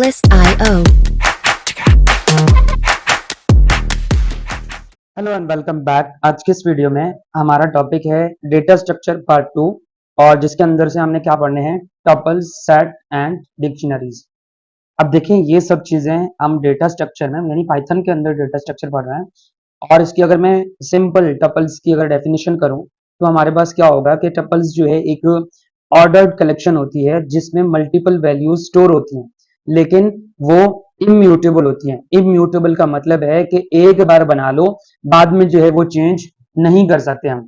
Bliss.io. Hello and welcome back. आज के इस वीडियो में हमारा टॉपिक है डेटा स्ट्रक्चर पार्ट 2 और जिसके अंदर से हमने क्या पढ़ने हैं, टपल्स, सेट एंड डिक्शनरीज। अब देखें, ये सब चीजें हम डेटा स्ट्रक्चर में यानी पाइथन के अंदर डेटा स्ट्रक्चर पढ़ रहे हैं और इसकी अगर मैं सिंपल टपल्स की अगर डेफिनेशन करूं तो हमारे पास क्या होगा कि टपल्स जो है एक ऑर्डर्ड कलेक्शन होती है जिसमें मल्टीपल वैल्यूज स्टोर होती हैं, लेकिन वो इम्यूटेबल होती हैं। इम्यूटेबल का मतलब है कि एक बार बना लो, बाद में जो है वो चेंज नहीं कर सकते हम।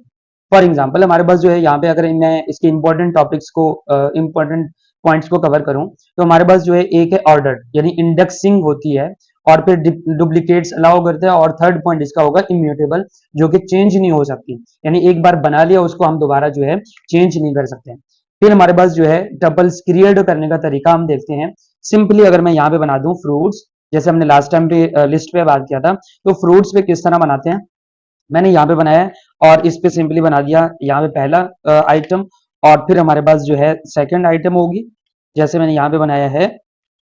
फॉर एग्जाम्पल हमारे पास जो है यहाँ पे अगर मैं इसके इंपॉर्टेंट टॉपिक्स को इंपॉर्टेंट पॉइंट्स को कवर करूं तो हमारे पास जो है एक है ऑर्डर यानी इंडेक्सिंग होती है और फिर डुप्लीकेट्स अलाउ करते हैं और थर्ड पॉइंट इसका होगा इम्यूटेबल जो कि चेंज नहीं हो सकती, यानी एक बार बना लिया उसको हम दोबारा जो है चेंज नहीं कर सकते। फिर हमारे पास जो है टपल्स क्रिएट करने का तरीका हम देखते हैं। सिंपली अगर मैं यहाँ पे बना दूं फ्रूट्स, जैसे हमने लास्ट टाइम पे लिस्ट पे बात किया था, तो फ्रूट्स पे किस तरह बनाते हैं, मैंने यहाँ पे बनाया है और इस पे सिंपली बना दिया यहाँ पे पहला आइटम और फिर हमारे पास जो है सेकंड आइटम होगी। जैसे मैंने यहाँ पे बनाया है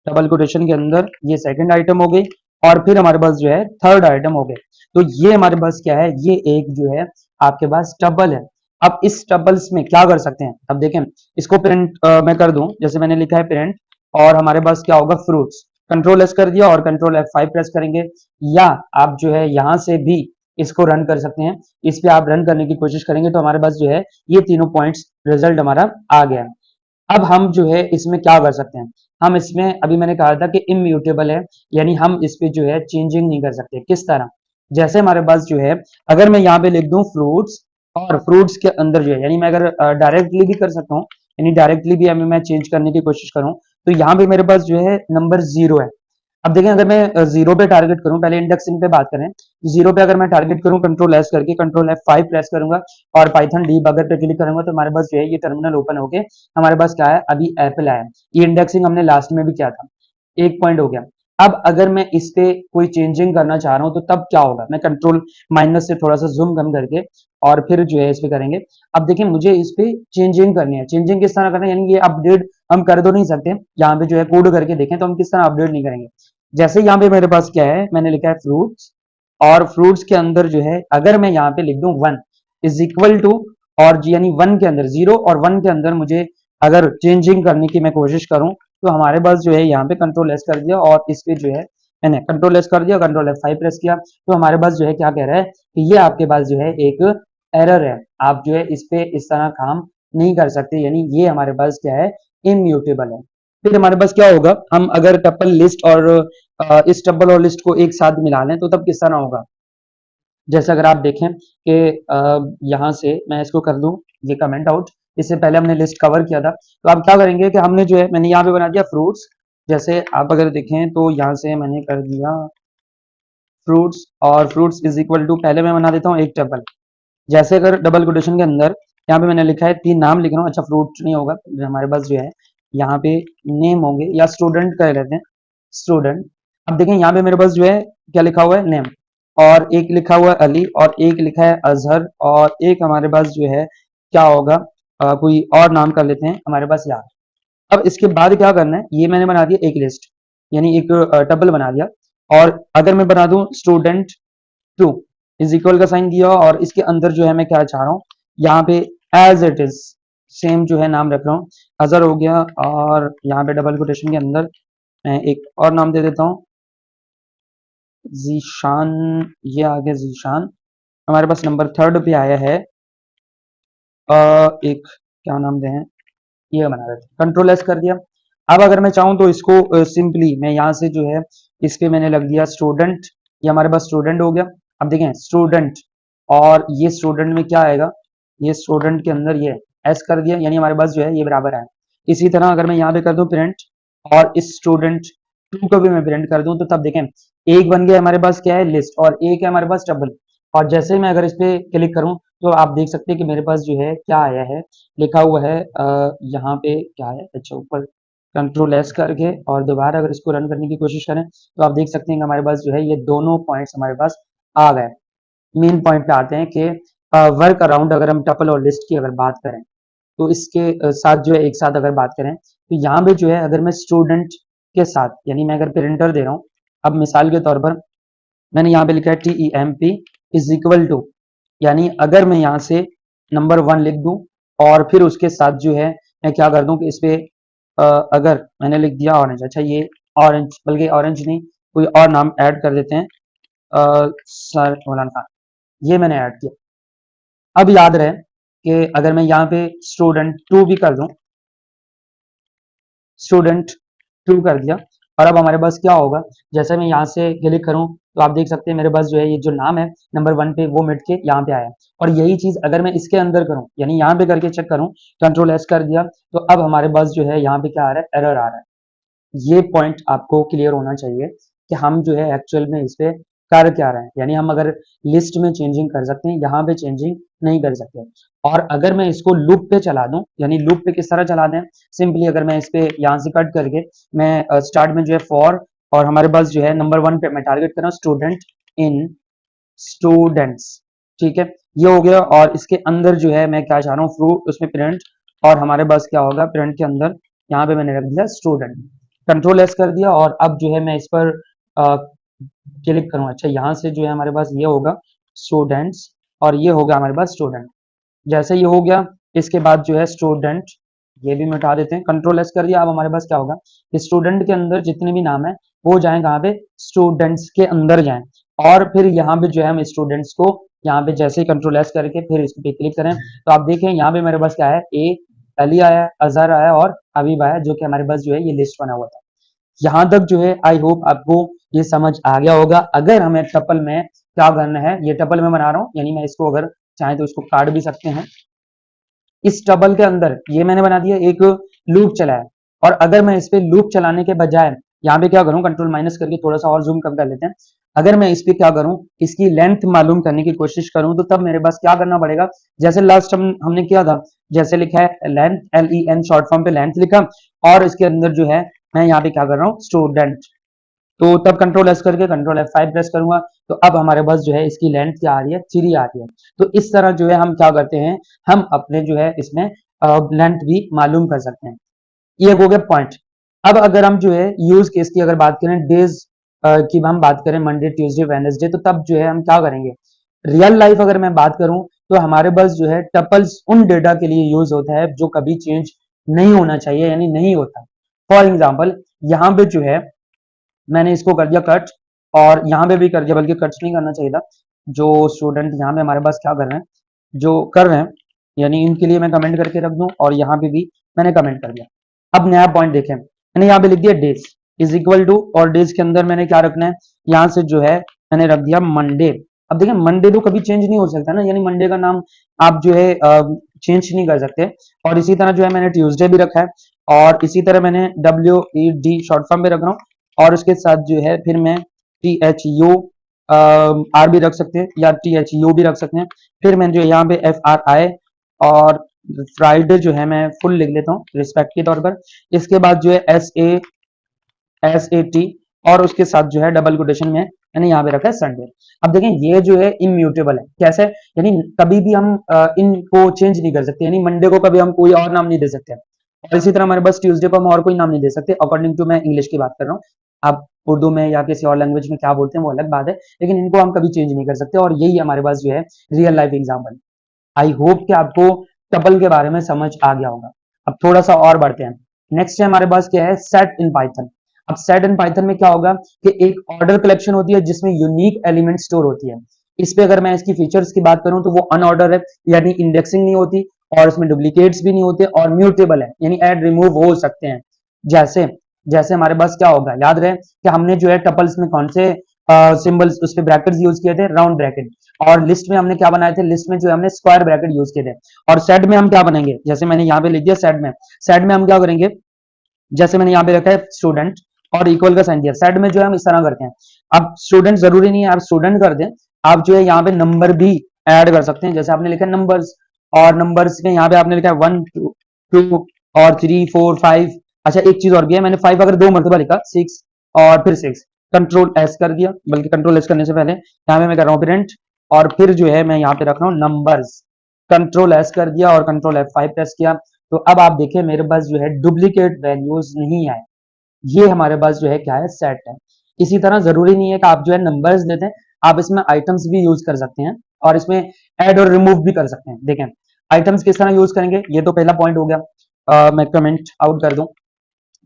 डबल कोटेशन के अंदर, ये सेकंड आइटम हो गई और फिर हमारे पास जो है थर्ड आइटम हो गए। तो ये हमारे पास क्या है, ये एक जो है आपके पास टबल है। अब इस टबल्स में क्या कर सकते हैं, अब देखें इसको प्रिंट मैं कर दूं, जैसे मैंने लिखा है प्रिंट और हमारे पास क्या होगा फ्रूट्स, कंट्रोल एस कर दिया और कंट्रोल F5 प्रेस करेंगे, या आप जो है यहां से भी इसको रन कर सकते हैं। इस पे आप रन करने की कोशिश करेंगे तो हमारे पास जो है ये तीनों पॉइंट्स रिजल्ट हमारा आ गया। अब हम जो है इसमें क्या कर सकते हैं, हम इसमें अभी मैंने कहा था कि इम्यूटेबल है, यानी हम इस पे जो है चेंजिंग नहीं कर सकते। किस तरह, जैसे हमारे पास जो है अगर मैं यहाँ पे लिख दूं फ्रूट्स और फ्रूट्स के अंदर जो है यानी मैं अगर डायरेक्टली भी कर सकता हूँ, यानी डायरेक्टली भी हमें मैं चेंज करने की कोशिश करूँ तो यहाँ पे मेरे पास जो है नंबर 0 है। अब देखें अगर मैं 0 पे टारगेट करूं, पहले इंडेक्सिंग पे बात करें, 0 पे अगर मैं टारगेट करूं कंट्रोल एस करके कंट्रोल F5 प्रेस करूंगा और पाइथन डीबगर पे क्लिक करूंगा तो हमारे पास जो है ये टर्मिनल ओपन होके हमारे पास क्या है, अभी एप्पल आया है। ये इंडेक्सिंग हमने लास्ट में भी किया था, एक पॉइंट हो गया। अब अगर मैं इस पे कोई चेंजिंग करना चाह रहा हूं तो तब क्या होगा, मैं कंट्रोल माइनस से थोड़ा सा जूम कम करके और फिर जो है इस पे करेंगे। अब देखिए मुझे इस पे चेंजिंग करनी है, चेंजिंग किस तरह करना है, यानी ये अपडेट हम कर तो नहीं सकते, यहाँ पे जो है कोड करके देखें तो हम किस तरह अपडेट नहीं करेंगे। जैसे यहाँ पे मेरे पास क्या है, मैंने लिखा है फ्रूट्स और फ्रूट्स के अंदर जो है अगर मैं यहाँ पे लिख दूं 1 इज इक्वल टू, और यानी 1 के अंदर 0 और 1 के अंदर मुझे अगर चेंजिंग करने की मैं कोशिश करूं तो हमारे पास जो है यहाँ पे कंट्रोल एस कर दिया और इस पे जो है मैंने कंट्रोल एस कर दिया, कंट्रोल F5 प्रेस किया तो हमारे पास जो है क्या कह रहा है कि ये आपके पास जो है एक एरर है, आप जो है इस पे इस तरह काम नहीं कर सकते, यानी ये हमारे पास क्या है, इम्यूटेबल है। फिर हमारे पास क्या होगा, हम अगर टपल लिस्ट और इस टपल और लिस्ट को एक साथ मिला लें तो तब किस तरह होगा। जैसे अगर आप देखें कि यहाँ से मैं इसको कर दूं ये कमेंट आउट, इससे पहले हमने लिस्ट कवर किया था, तो आप क्या करेंगे कि हमने जो है मैंने यहाँ पे बना दिया फ्रूट्स, जैसे आप अगर देखें तो यहाँ से मैंने कर दिया फ्रूट्स और फ्रूट्स इज इक्वल टू, पहले मैं बना देता हूँ एक टेबल, जैसे अगर डबल कोटेशन के अंदर यहाँ पे मैंने लिखा है 3 नाम लिख रहा हूँ, अच्छा फ्रूट नहीं होगा, हमारे पास जो है यहाँ पे नेम होंगे या स्टूडेंट कह लेते हैं, स्टूडेंट। अब देखें यहाँ पे मेरे पास जो है क्या लिखा हुआ है, नेम, और एक लिखा हुआ है अली और एक लिखा है अजहर और एक हमारे पास जो है क्या होगा, कोई और नाम कर लेते हैं हमारे पास यार। अब इसके बाद क्या करना है, ये मैंने बना दिया एक लिस्ट यानी एक टबल बना दिया, और अगर मैं बना दूं स्टूडेंट 2 इज इक्वल का साइन दिया और इसके अंदर जो है मैं क्या चाह रहा हूँ, यहाँ पे एज इट इज सेम जो है नाम रख रहा हूँ, अजहर हो गया और यहाँ पे डबल कोटेशन के अंदर मैं एक और नाम दे देता हूँ जीशान, ये आ गया जीशान। हमारे पास नंबर 3 पे आया है एक क्या नाम दे हैं, ये बना देते हैं, कंट्रोल एस कर दिया। अब अगर मैं चाहूँ तो इसको सिंपली मैं यहाँ से जो है इस पे मैंने लग दिया स्टूडेंट, ये हमारे पास स्टूडेंट हो गया। अब देखें स्टूडेंट और ये स्टूडेंट में क्या आएगा, ये स्टूडेंट के अंदर ये एस कर दिया यानी हमारे पास जो है ये बराबर है। इसी तरह अगर मैं यहाँ पे कर दूं प्रिंट और इस स्टूडेंट 2 को भी मैं प्रिंट कर दूं तो तब देखें एक बन गया हमारे पास क्या है लिस्ट और एक है हमारे पास टेबल, और जैसे मैं अगर इस पे क्लिक करूं तो आप देख सकते हैं कि मेरे पास जो है क्या आया है, लिखा हुआ है यहाँ पे क्या है, अच्छा ऊपर कंट्रोल एस करके और दोबारा अगर इसको रन करने की कोशिश करें तो आप देख सकते हैं कि हमारे पास जो है ये दोनों पॉइंट्स हमारे पास आ गए। मेन पॉइंट पे आते हैं कि वर्क अराउंड अगर हम टपल और लिस्ट की अगर बात करें तो इसके साथ जो है एक साथ अगर बात करें तो यहाँ पे जो है अगर मैं स्टूडेंट के साथ, यानी मैं अगर प्रिंटर दे रहा हूँ, अब मिसाल के तौर पर मैंने यहाँ पे लिखा है TEMP इज इक्वल टू, यानी अगर मैं यहाँ से नंबर 1 लिख दूं और फिर उसके साथ जो है मैं क्या कर दूं कि इस पे अगर मैंने लिख दिया ऑरेंज, अच्छा ये ऑरेंज, बल्कि ऑरेंज नहीं, कोई और नाम ऐड कर देते हैं, सर मौलाना खान, ये मैंने ऐड किया। अब याद रहे कि अगर मैं यहाँ पे स्टूडेंट 2 भी कर दूं, स्टूडेंट 2 कर दिया, और अब हमारे पास क्या होगा, जैसे मैं यहाँ से क्लिक करूँ तो आप देख सकते हैं मेरे पास जो है ये जो नाम है नंबर 1 पे वो मिट के यहाँ पे आया है। और यही चीज अगर मैं इसके अंदर करूँ, यानी यहाँ पे करके चेक करूँ, कंट्रोल एस कर दिया, तो अब हमारे पास जो है यहाँ पे क्या आ रहा है, एरर आ रहा है। ये पॉइंट आपको क्लियर होना चाहिए कि हम जो है एक्चुअल में इस पे कर क्या रहे हैं, यानी हम अगर लिस्ट में चेंजिंग कर सकते हैं, यहाँ पे चेंजिंग नहीं कर सकते। और अगर मैं इसको लूप पे चला दूं, यानी लूप पे किस तरह चला दें, सिंपली अगर मैं इस पे यहाँ से कट करके मैं स्टार्ट में जो है फॉर, और हमारे पास जो है नंबर 1 पे मैं टारगेट कर रहा हूँ स्टूडेंट इन स्टूडेंट्स, ठीक है, ये हो गया। और इसके अंदर जो है मैं क्या चाह रहा हूँ, फ्रूट उसमें प्रिंट, और हमारे पास क्या होगा प्रिंट के अंदर, यहाँ पे मैंने रख दिया स्टूडेंट, कंट्रोल एस कर दिया, और अब जो है मैं इस पर क्लिक करूँ, अच्छा यहाँ से जो है हमारे पास ये होगा स्टूडेंट्स, और ये होगा हमारे पास स्टूडेंट। जैसे ये हो गया, इसके बाद जो है स्टूडेंट, ये भी मिटा देते हैं, कंट्रोल एस कर दिया। अब हमारे पास क्या होगा कि स्टूडेंट के अंदर जितने भी नाम है वो जाएं कहाँ पे, स्टूडेंट्स के अंदर जाएं, और फिर यहाँ पे जो है हम स्टूडेंट्स को यहाँ पे जैसे ही कंट्रोल एस करके फिर इस पे क्लिक करें, तो आप देखें यहाँ पे मेरे पास क्या है, ए अली आया है, अजहर आया और हबीब आया, जो कि हमारे पास जो है ये लिस्ट बना हुआ था। यहाँ तक जो है आई होप आपको ये समझ आ गया होगा। अगर हमें टपल में क्या करना है, ये टपल में बना रहा हूँ, यानी मैं इसको अगर चाहे तो इसको काट भी सकते हैं। इस टबल के अंदर ये मैंने बना दिया एक लूप चलाया, और अगर मैं इस पे लूप चलाने के बजाय यहाँ पे क्या करूँ, कंट्रोल माइनस करके थोड़ा सा और जूम कम कर लेते हैं, अगर मैं इस पे क्या करूँ, इसकी लेंथ मालूम करने की कोशिश करूँ, तो तब मेरे पास क्या करना पड़ेगा, जैसे लास्ट हमने किया था, जैसे लिखा है लेंथ, LEN शॉर्ट फॉर्म पे लेंथ लिखा, और इसके अंदर जो है मैं यहाँ पे क्या कर रहा हूँ, स्टूडेंट, तो तब कंट्रोल एस करके कंट्रोल F5 प्रेस करूंगा, तो अब हमारे पास जो है इसकी लेंथ क्या आ रही है, 3 आ रही है। तो इस तरह जो है हम क्या करते हैं, हम अपने जो है इसमें लेंथ भी मालूम कर सकते हैं। ये हो गया पॉइंट। अब अगर हम जो है यूज केस की अगर बात करें, डेज की हम बात करें, मंडे ट्यूसडे वेडनेसडे, तो तब जो है हम क्या करेंगे, रियल लाइफ अगर मैं बात करूं तो हमारे पास जो है टपल्स उन डेटा के लिए यूज होता है जो कभी चेंज नहीं होना चाहिए, यानी नहीं होता। फॉर एग्जाम्पल यहाँ पे जो है मैंने इसको कर दिया कट, और यहाँ पे भी कर दिया, बल्कि कट नहीं करना चाहिए था, जो स्टूडेंट यहाँ पे हमारे पास क्या कर रहे हैं, जो कर रहे हैं, यानी इनके लिए मैं कमेंट करके रख दूं, और यहाँ पे भी मैंने कमेंट कर दिया। अब नया पॉइंट देखें, मैंने यहाँ पे लिख दिया डेज इज इक्वल टू, और डेज के अंदर मैंने क्या रखना है, यहाँ से जो है मैंने रख दिया मंडे। अब देखिए मंडे तो कभी चेंज नहीं हो सकता ना, यानी मंडे का नाम आप जो है चेंज नहीं कर सकते। और इसी तरह जो है मैंने ट्यूसडे भी रखा है, और इसी तरह मैंने WED शॉर्ट फॉर्म पे रख रहा हूँ, और उसके साथ जो है फिर मैं THU आर भी रख सकते हैं, या THU भी रख सकते हैं। फिर मैं जो यहाँ पे FRI, और फ्राइडे जो है मैं फुल लिख लेता हूँ रिस्पेक्ट के तौर पर। इसके बाद जो है SAT, और उसके साथ जो है डबल कोटेशन में मैंने यहाँ पे रखा है संडे। अब देखें ये जो है इम्यूटेबल है, कैसे, यानी कभी भी हम इनको चेंज नहीं कर सकते, यानी मंडे को कभी हम कोई और नाम नहीं दे सकते, और इसी तरह हमारे पास ट्यूसडे को हम और कोई नाम नहीं दे सकते, अकॉर्डिंग टू मैं इंग्लिश की बात कर रहा हूँ। आप उर्दू में या किसी और लैंग्वेज में क्या बोलते हैं वो अलग बात है, लेकिन इनको हम कभी चेंज नहीं कर सकते, और यही हमारे पास जो है real life example. I hope कि आपको टपल के बारे में समझ आ गया होगा। अब थोड़ा सा और बढ़ते हैं, नेक्स्ट है हमारे पास क्या है, सेट इन पाइथन। अब सेट इन पाइथन में क्या होगा कि एक ऑर्डर कलेक्शन होती है जिसमें यूनिक एलिमेंट स्टोर होती है। इस पे अगर मैं इसकी फीचर्स की बात करूं तो वो अनऑर्डर है, यानी इंडेक्सिंग नहीं होती, और उसमें डुप्लीकेट्स भी नहीं होते, और म्यूटेबल है, यानी ऐड रिमूव हो सकते हैं। जैसे जैसे हमारे पास क्या होगा, याद रहे कि हमने जो है टपल्स में कौन से सिंबल्स उस पे ब्रैकेट्स यूज किए थे, राउंड ब्रैकेट, और लिस्ट में हमने क्या बनाए थे, लिस्ट में जो हमने स्क्वायर ब्रैकेट यूज किए थे। और सेट में हम क्या बनाएंगे, जैसे मैंने यहाँ पे लिख दिया सेट में हम क्या करेंगे, जैसे मैंने यहाँ पे रखा है स्टूडेंट और इक्वल का साइन दिया, सेट में जो है हम इस तरह करते हैं। अब स्टूडेंट जरूरी नहीं है आप स्टूडेंट कर दें, आप जो है यहाँ पे नंबर भी ऐड कर सकते हैं, जैसे आपने लिखा है नंबर्स, और नंबर्स में यहाँ पे आपने लिखा है 1 2 और 3 4 5। अच्छा एक चीज और भी है, मैंने 5 अगर 2 मरतबा लिखा, 6 और फिर 6, कंट्रोल एस कर दिया, बल्कि कंट्रोल एस करने से पहले यहाँ पे मैं कर रहा हूँ प्रिंट, और फिर जो है मैं यहाँ पे रख रहा हूँ नंबर्स, कंट्रोल एस कर दिया और कंट्रोल F5 प्रेस किया, तो अब आप देखिए मेरे पास जो है डुप्लीकेट वैल्यूज नहीं आए। ये हमारे पास जो है क्या है, सेट है। इसी तरह जरूरी नहीं है कि आप जो है नंबर्स देते हैं, आप इसमें आइटम्स भी यूज कर सकते हैं और इसमें ऐड और रिमूव भी कर सकते हैं। देखें आइटम्स किस तरह यूज करेंगे, ये तो पहला पॉइंट हो गया। मैं कमेंट आउट कर दूं,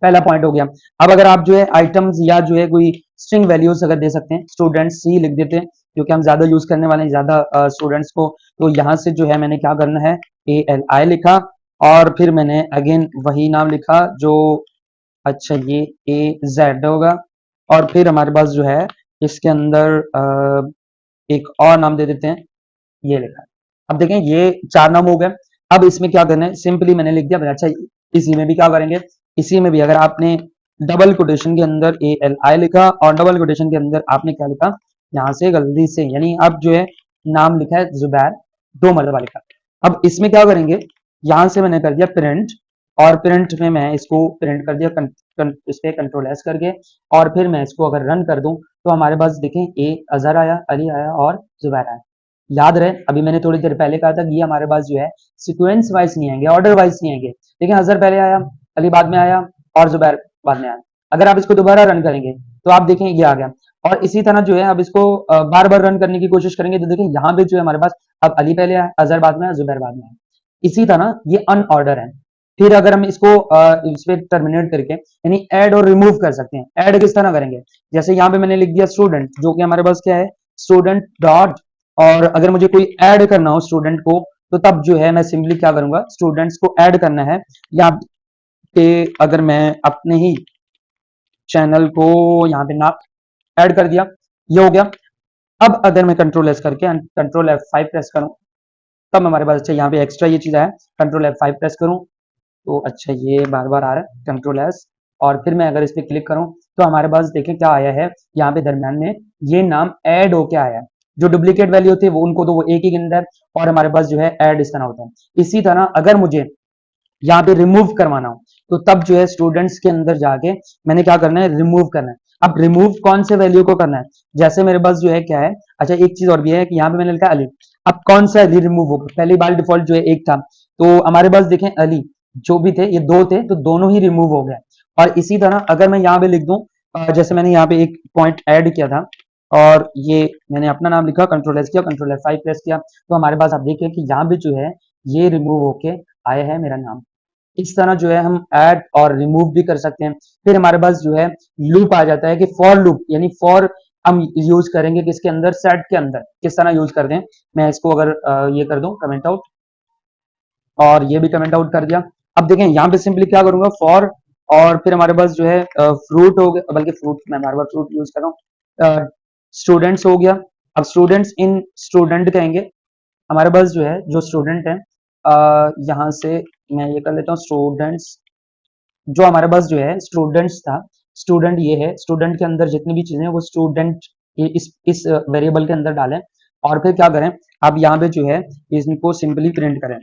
पहला पॉइंट हो गया। अब अगर आप जो है आइटम्स या जो है कोई स्ट्रिंग वैल्यूज अगर दे सकते हैं, स्टूडेंट्स सी लिख देते हैं क्योंकि हम ज्यादा यूज करने वाले हैं ज्यादा स्टूडेंट्स को। तो यहाँ से जो है मैंने क्या करना है, ALI लिखा और फिर मैंने अगेन वही नाम लिखा जो, अच्छा ये AZ होगा और फिर हमारे पास जो है इसके अंदर एक और नाम दे देते हैं, ये लिखा। अब देखें ये 4 नाम हो गए। अब इसमें क्या करना है, सिंपली मैंने लिख दिया। अच्छा इसी में भी क्या करेंगे, इसी में भी अगर आपने डबल कोटेशन के अंदर ALI लिखा और डबल कोटेशन के अंदर आपने क्या लिखा, यहाँ से गलती से यानी अब जो है नाम लिखा है जुबैर, 2 मरतबा लिखा। अब इसमें क्या करेंगे, यहाँ से मैंने कर दिया प्रिंट और प्रिंट में मैं इसको प्रिंट कर दिया इस पे कंट्रोल एस करके और फिर मैं इसको अगर रन कर दूं तो हमारे पास देखें अजहर आया, अली आया और जुबैर आया। याद रहे अभी मैंने थोड़ी देर पहले कहा था कि ये हमारे पास जो है सीक्वेंस वाइज नहीं आएंगे, ऑर्डर वाइज नहीं आएंगे। देखिए अजहर पहले आया, अली बाद में आया और जुबैर बाद में आया। अगर आप इसको दोबारा रन करेंगे तो आप देखें ये आ गया। और इसी तरह जो है अब इसको बार बार रन करने की कोशिश करेंगे तो देखिए यहाँ पे जो है हमारे पास अब अली पहले आया, अजहर बाद में आया, जुबैर बाद में आया। इसी तरह ये अनऑर्डर है। फिर अगर हम इसको इस पे टर्मिनेट करके यानी ऐड और रिमूव कर सकते हैं। ऐड किस तरह करेंगे, जैसे यहाँ पे मैंने लिख दिया स्टूडेंट, जो कि हमारे पास क्या है स्टूडेंट डॉट, और अगर मुझे कोई ऐड करना हो स्टूडेंट को तो तब जो है मैं सिंपली क्या करूंगा, स्टूडेंट्स को ऐड करना है। यहाँ पे अगर मैं अपने ही चैनल को यहाँ पे ना ऐड कर दिया, ये हो गया। अब अगर मैं कंट्रोल एस करके कंट्रोल F5 प्रेस करूं तब हमारे पास अच्छा यहाँ पे एक्स्ट्रा ये चीज है, कंट्रोल F5 प्रेस करूं तो अच्छा ये बार बार आ रहा है, कंट्रोल एस और फिर मैं अगर इस पे क्लिक करूं तो हमारे पास देखें क्या आया है, यहाँ पे दरम्यान में ये नाम ऐड होके आया है। जो डुप्लीकेट वैल्यू थे वो उनको तो वो एक ही गिनता है और हमारे पास जो है ऐड इस तरह होता है। इसी तरह अगर मुझे यहाँ पे रिमूव करवाना हो तो तब जो है स्टूडेंट्स के अंदर जाके मैंने क्या करना है, रिमूव करना है। अब रिमूव कौन से वैल्यू को करना है, जैसे मेरे पास जो है क्या है, अच्छा एक चीज और भी है कि यहाँ पे मैंने लिखा अली। अब कौन सा अली रिमूव होगा, पहली बार डिफॉल्ट जो है एक था तो हमारे पास देखें अली जो भी थे ये 2 थे तो दोनों ही रिमूव हो गए। और इसी तरह अगर मैं यहाँ पे लिख दूं जैसे मैंने यहाँ पे एक पॉइंट ऐड किया था और ये मैंने अपना नाम लिखा, कंट्रोल एस किया, कंट्रोल F5 प्रेस किया तो हमारे पास आप देखिए कि यहाँ पे जो है ये रिमूव होके आया है मेरा नाम। इस तरह जो है हम ऐड और रिमूव भी कर सकते हैं। फिर हमारे पास जो है लूप आ जाता है कि फॉर लूप, यानी फॉर हम यूज करेंगे किसके अंदर, सेट के अंदर। किस तरह यूज कर दें, मैं इसको अगर ये कर दूं कमेंट आउट और ये भी कमेंट आउट कर दिया। अब देखें यहाँ पे सिंपली क्या करूंगा, फॉर और फिर हमारे पास जो है फ्रूट हो गया, बल्कि फ्रूट मैं बार बार फ्रूट यूज कर रहा हूँ, स्टूडेंट्स हो गया। अब स्टूडेंट्स इन स्टूडेंट कहेंगे, हमारे पास जो है जो स्टूडेंट है यहाँ से मैं ये कर लेता हूँ स्टूडेंट्स, जो हमारे पास जो है स्टूडेंट्स था, स्टूडेंट ये है, स्टूडेंट के अंदर जितनी भी चीजें वो स्टूडेंट इस वेरिएबल के अंदर डालें और फिर क्या करें, अब यहाँ पे जो है इसको सिंपली प्रिंट करें।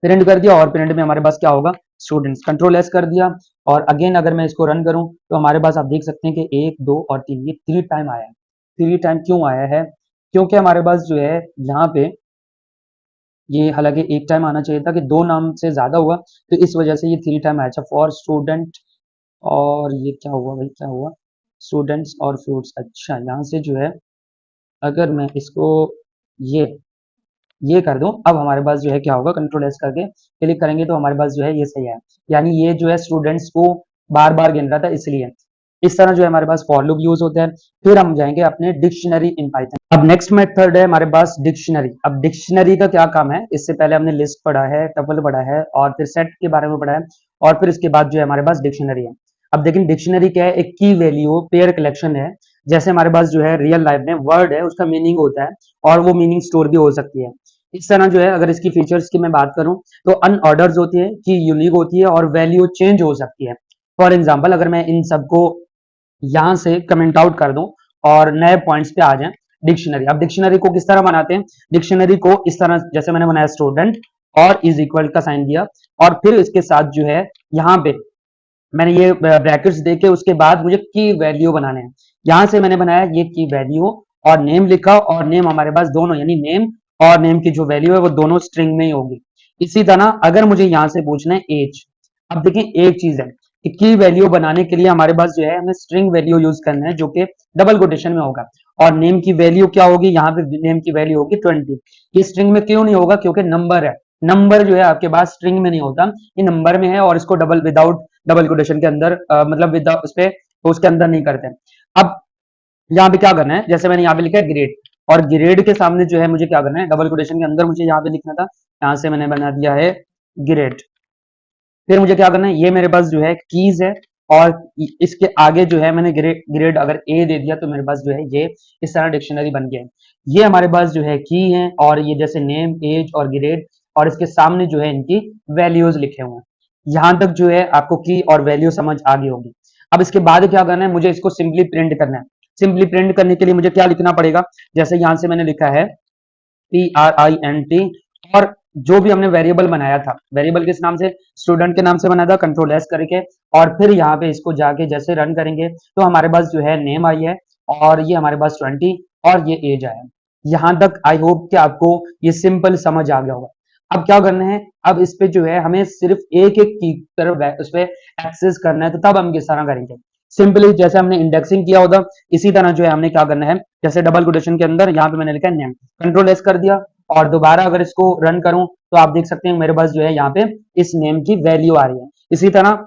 प्रिंट कर दिया और प्रिंट में हमारे पास क्या होगा, स्टूडेंट्स, कंट्रोल एस कर दिया और अगेन अगर मैं इसको रन करूं तो हमारे पास आप देख सकते हैं कि 1 2 और 3 ये 3 टाइम आया है। 3 टाइम क्यों आया है, क्योंकि हमारे पास जो है यहाँ पे ये हालांकि एक टाइम आना चाहिए था कि 2 नाम से ज्यादा हुआ तो इस वजह से ये 3 टाइम आया। अच्छा फॉर स्टूडेंट और ये क्या हुआ भाई, क्या हुआ, स्टूडेंट्स और फ्रूट्स। अच्छा यहाँ से जो है अगर मैं इसको ये ये कर दूं अब हमारे पास जो है क्या होगा, कंट्रोल एस करके क्लिक करेंगे तो हमारे पास जो है ये सही है, यानी ये जो है स्टूडेंट्स को बार बार गिन रहा था इसलिए। इस तरह जो है हमारे पास फॉर लूप यूज होता है। फिर हम जाएंगे अपने डिक्शनरी इन पाइथन। अब नेक्स्ट मेथड है हमारे पास डिक्शनरी। अब डिक्शनरी का क्या काम है, इससे पहले हमने लिस्ट पढ़ा है, टपल पढ़ा है और फिर सेट के बारे में पढ़ा है और फिर इसके बाद जो है हमारे पास डिक्शनरी है। अब देखिए डिक्शनरी क्या है, एक की वैल्यू पेयर कलेक्शन है। जैसे हमारे पास जो है रियल लाइफ में वर्ड है उसका मीनिंग होता है और वो मीनिंग स्टोर भी हो सकती है। इस तरह जो है अगर इसकी फीचर्स की मैं बात करूं तो अनऑर्डर्ड होती है, की यूनिक होती है और वैल्यू चेंज हो सकती है। फॉर एग्जाम्पल अगर मैं इन सबको यहां से कमेंट आउट कर दूं और नए पॉइंट्स पे आ जाएं डिक्शनरी। अब डिक्शनरी को किस तरह बनाते हैं, डिक्शनरी को इस तरह जैसे मैंने बनाया स्टूडेंट और इज इक्वल का साइन दिया और फिर इसके साथ जो है यहाँ पे मैंने ये ब्रैकेट्स देके उसके बाद मुझे की वैल्यू बनाने हैं। यहां से मैंने बनाया ये की वैल्यू और नेम लिखा और नेम हमारे पास दोनों यानी नेम और नेम की जो वैल्यू है वो दोनों स्ट्रिंग में ही होगी। इसी तरह अगर मुझे यहां से पूछना है एज, अब देखिए एक चीज है की वैल्यू बनाने के लिए हमारे पास जो है हमें स्ट्रिंग वैल्यू यूज करना है जो कि डबल कोटेशन में होगा। और नेम की वैल्यू क्या होगी, यहाँ पे नेम की वैल्यू होगी 20। ये स्ट्रिंग में क्यों नहीं होगा, क्योंकि नंबर है, नंबर जो है आपके पास स्ट्रिंग में नहीं होता, ये नंबर में है और इसको डबल विदाउट डबल कोटेशन के अंदर मतलब विदाउट उस पे उसके अंदर नहीं करते। अब यहाँ पे क्या करना है, जैसे मैंने यहाँ पे लिखा है ग्रेड, और ग्रेड के सामने जो है मुझे क्या करना है, डबल कोटेशन के अंदर मुझे यहाँ पे लिखना था, यहाँ से मैंने बना दिया है ग्रेड। फिर मुझे क्या करना है, ये मेरे पास जो है कीज है, और इसके आगे जो है मैंने ग्रेड ग्रेड अगर ए दे दिया तो मेरे पास जो है ये इस तरह डिक्शनरी बन गया है। ये हमारे पास जो है की है, और ये जैसे नेम एज और ग्रेड, और इसके सामने जो है इनकी वैल्यूज लिखे हुए हैं। यहां तक जो है आपको की और वैल्यू समझ आ गई होगी। अब इसके बाद क्या करना है, मुझे इसको सिंपली प्रिंट करना है। सिंपली प्रिंट करने के लिए मुझे क्या लिखना पड़ेगा, जैसे यहां से मैंने लिखा है PRINT, और जो भी हमने वेरिएबल बनाया था, वेरिएबल किस नाम से, स्टूडेंट के नाम से बनाया था, कंट्रोल एस करके, और फिर यहाँ पे इसको जाके जैसे रन करेंगे तो हमारे पास जो है नेम आई है, और ये हमारे पास 20 और ये एज आया। यहां तक आई होप कि आपको ये सिंपल समझ आ गया होगा। अब क्या करना है, अब इस पे जो है हमें सिर्फ एक एक की तरफ उस पर एक्सेस करना है, तो तब हम किस तरह करेंगे, सिंपली जैसे हमने इंडेक्सिंग किया होता इसी तरह जो है हमने क्या करना है, जैसे डबल कोटेशन के अंदर यहाँ पे मैंने लिखा है नेम, कंट्रोल एस कर दिया, और दोबारा अगर इसको रन करूं तो आप देख सकते हैं मेरे पास जो है यहाँ पे इस नेम की वैल्यू आ रही है। इसी तरह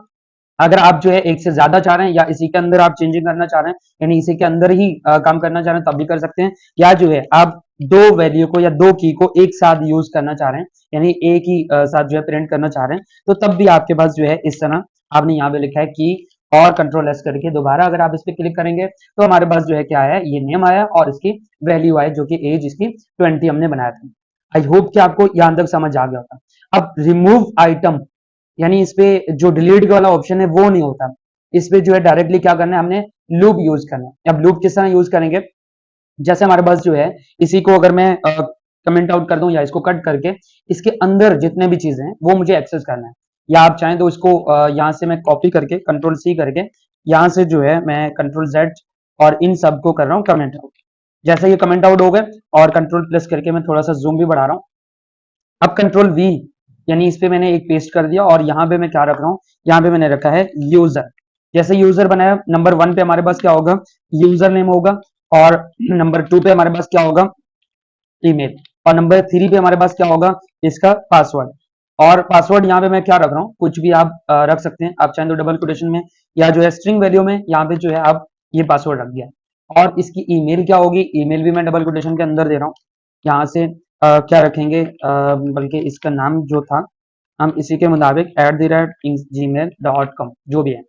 अगर आप जो है एक से ज्यादा चाह रहे हैं, या इसी के अंदर आप चेंजिंग करना चाह रहे हैं, यानी इसी के अंदर ही काम करना चाह रहे हैं, तब भी कर सकते हैं। या जो है आप दो वैल्यू को या दो की को एक साथ यूज करना चाह रहे हैं, यानी एक ही साथ जो है प्रिंट करना चाह रहे हैं, तो तब भी आपके पास जो है इस तरह आपने यहाँ पे लिखा है की, और कंट्रोल एस करके दोबारा अगर आप इस पर क्लिक करेंगे तो हमारे पास जो है क्या है, ये नेम आया और इसकी वैल्यू आई जो कि एज इसकी 20 हमने बनाया था। आई होप कि आपको यहां तक समझ आ गया होगा। अब रिमूव आइटम, यानी इस पे जो डिलीट वाला ऑप्शन है वो नहीं होता, इस पे जो है डायरेक्टली क्या करना है, हमने लूप यूज करना है। अब लूप किस तरह यूज करेंगे, जैसे हमारे पास जो है इसी को अगर मैं कमेंट आउट कर दूं या इसको कट करके इसके अंदर जितने भी चीजें हैं वो मुझे एक्सेस करना है, या आप चाहें तो इसको यहाँ से मैं कॉपी करके कंट्रोल सी करके यहाँ से जो है मैं कंट्रोल जेड और इन सब को कर रहा हूँ कमेंट आउट। जैसे ये कमेंट आउट हो गए, और कंट्रोल प्लस करके मैं थोड़ा सा जूम भी बढ़ा रहा हूँ। अब कंट्रोल वी, यानी इस पे मैंने एक पेस्ट कर दिया, और यहाँ पे मैं क्या रख रहा हूँ, यहाँ पे मैंने रखा है यूजर। जैसे यूजर बनाया, नंबर 1 पे हमारे पास क्या होगा, यूजर नेम होगा, और नंबर 2 पे हमारे पास क्या होगा, ईमेल, और नंबर 3 पे हमारे पास क्या होगा, इसका पासवर्ड। और पासवर्ड यहाँ पे मैं क्या रख रहा हूँ, कुछ भी आप रख सकते हैं, आप चाहें तो डबल कोटेशन में या जो है स्ट्रिंग वैल्यू में यहाँ पे जो है आप ये पासवर्ड रख दिया। और इसकी ईमेल क्या होगी, ईमेल भी मैं डबल कोटेशन के अंदर दे रहा हूँ। यहाँ से क्या रखेंगे, बल्कि इसका नाम जो था हम इसी के मुताबिक @gmail.com जो भी है,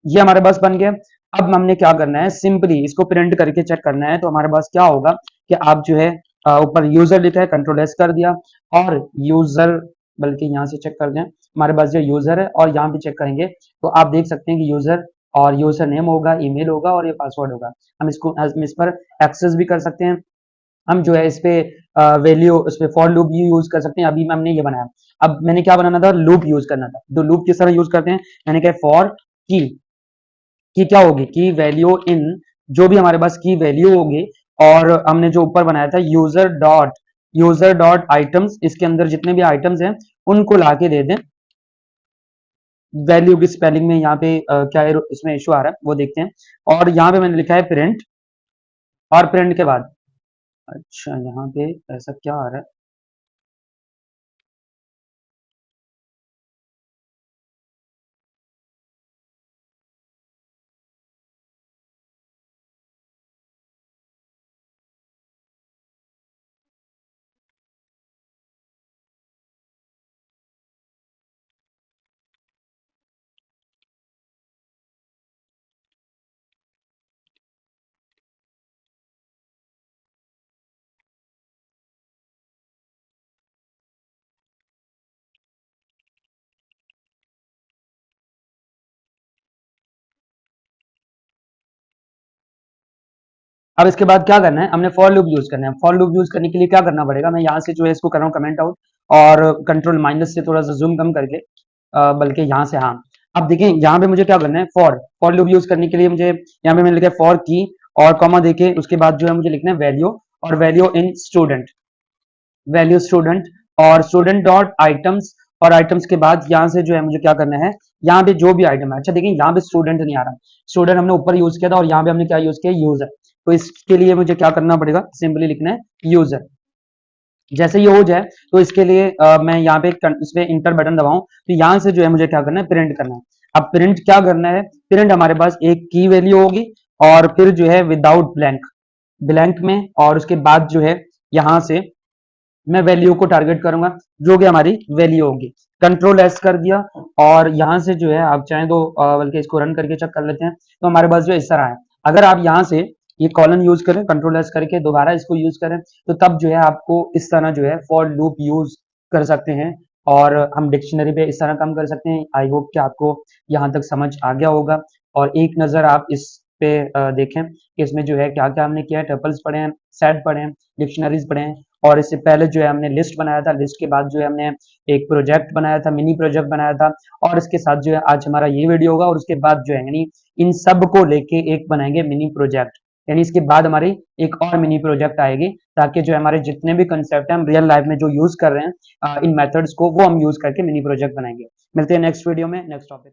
ये हमारे पास बन गया। अब हमने क्या करना है, सिंपली इसको प्रिंट करके चेक करना है, तो हमारे पास क्या होगा कि आप जो है ऊपर यूजर लिखा है, कंट्रोल एस कर दिया, और यूजर, बल्कि यहाँ से चेक कर दें, हमारे पास जो यूजर है, और यहाँ पे चेक करेंगे तो आप देख सकते हैं कि यूजर और यूजर नेम होगा, ईमेल होगा, और ये पासवर्ड होगा। हम इस पर एक्सेस भी कर सकते हैं, हम जो है इस पे वैल्यू, इस पे फॉर लूप भी यूज कर सकते हैं। अभी हमने ये बनाया, अब मैंने क्या बनाना था, लूप यूज करना था। तो लूप किस तरह यूज करते हैं, मैंने कहा फॉर की क्या होगी, की वैल्यू इन, जो भी हमारे पास की वैल्यू होगी, और हमने जो ऊपर बनाया था यूजर डॉट आइटम्स, इसके अंदर जितने भी आइटम्स हैं उनको लाके दे दें। वैल्यू की स्पेलिंग में यहाँ पे क्या है, इसमें इशू आ रहा है वो देखते हैं। और यहाँ पे मैंने लिखा है प्रिंट, और प्रिंट के बाद, अच्छा यहाँ पे ऐसा क्या आ रहा है, अब इसके बाद क्या करना है, हमने फॉर लूप यूज करना है। फॉर लूप यूज करने के लिए क्या करना पड़ेगा, मैं यहाँ से जो है इसको कर रहा हूँ कमेंट आउट, और कंट्रोल माइनस से थोड़ा सा जूम कम करके, बल्कि यहाँ से, हाँ अब देखें यहाँ पे मुझे क्या करना है, फॉर लूप यूज करने के लिए मुझे यहाँ पे मैंने लिखा है फॉर की, और कॉमा देके उसके बाद जो है मुझे लिखना है वैल्यू, और value in student, value student, और स्टूडेंट डॉट आइटम्स, और आइटम्स के बाद यहाँ से जो है मुझे क्या करना है, यहाँ पे जो भी आइटम है, अच्छा देखिए यहाँ पे स्टूडेंट नहीं आ रहा, स्टूडेंट हमने ऊपर यूज किया था और यहाँ पे हमने क्या यूज किया, यूजर। तो इसके लिए मुझे क्या करना पड़ेगा, सिंपली लिखना है यूजर। जैसे ये हो जाए तो इसके लिए मैं यहाँ पे इसमें इंटर बटन दबाऊं तो यहाँ से जो है मुझे क्या करना है, प्रिंट करना है। अब प्रिंट क्या करना है, प्रिंट हमारे पास एक की वैल्यू होगी और फिर जो है विदाउट ब्लैंक, ब्लैंक में, और उसके बाद जो है यहाँ से मैं वैल्यू को टारगेट करूंगा जो कि हमारी वैल्यू होगी। कंट्रोल एस कर दिया और यहाँ से जो है आप चाहें तो बल्कि इसको रन करके चेक कर लेते हैं, तो हमारे पास जो इस तरह है। अगर आप यहाँ से ये कॉलन यूज करें, कंट्रोल एस करके दोबारा इसको यूज करें, तो तब जो है आपको इस तरह जो है फॉर लूप यूज कर सकते हैं और हम डिक्शनरी पे इस तरह काम कर सकते हैं। आई होप कि आपको यहाँ तक समझ आ गया होगा। और एक नजर आप इस पे देखें कि इसमें जो है क्या क्या हमने किया है, टपल्स पढ़े हैं, सेट पढ़े हैं, डिक्शनरीज पढ़े हैं, और इससे पहले जो है हमने लिस्ट बनाया था, लिस्ट के बाद जो है हमने एक प्रोजेक्ट बनाया था, मिनी प्रोजेक्ट बनाया था, और इसके साथ जो है आज हमारा ये वीडियो होगा और उसके बाद जो है यानी इन सब को लेके एक बनाएंगे मिनी प्रोजेक्ट, यानी इसके बाद हमारी एक और मिनी प्रोजेक्ट आएगी, ताकि जो हमारे जितने भी कंसेप्ट हैं हम रियल लाइफ में जो यूज कर रहे हैं इन मेथड्स को, वो हम यूज करके मिनी प्रोजेक्ट बनाएंगे। मिलते हैं नेक्स्ट वीडियो में नेक्स्ट टॉपिक।